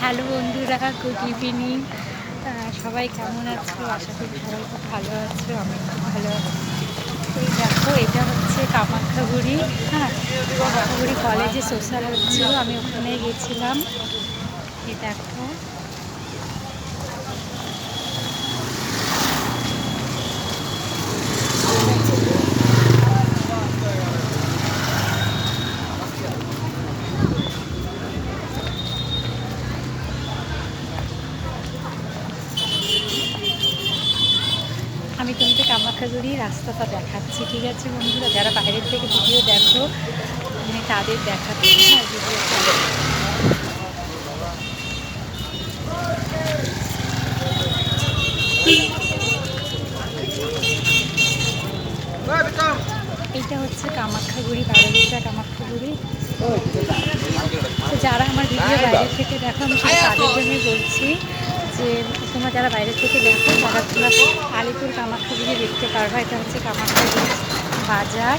Hello বন্ধুরা, good evening. সবাই কেমন আছো? আশা করি সবাই খুব ভালো আছো। আমি খুব ভালো আছি। এই দেখো, এটা হচ্ছে কামাখ্যাগুড়ি। হ্যাঁ, কামাখ্যাগুড়ি কলেজে সোশ্যাল হচ্ছিল, আমি ওখানে গেছিলাম। এই দেখো, আমি তোমাকে কামাখ্যাগুড়ি রাস্তাটা দেখাচ্ছি, ঠিক আছে বন্ধুরা? যারা বাইরের থেকে ভিডিও দেখো, আমি তাদের দেখাচ্ছি। হ্যাঁ, ভিডিওটা এইটা হচ্ছে কামাখ্যাগুড়ি, বারোবিটা কামাখ্যাগুড়ি। তো যারা আমার ভিডিও বাইরে থেকে দেখো, আমি শুধু তাদের জন্যই বলছি যে তোমরা যারা বাইরে থেকে দেখো, তারা তোমরা আলিপুর কামাখ্যাগুড়ি দেখতে পারবা। এটা হচ্ছে কামাখ্যাগুড়ি বাজার।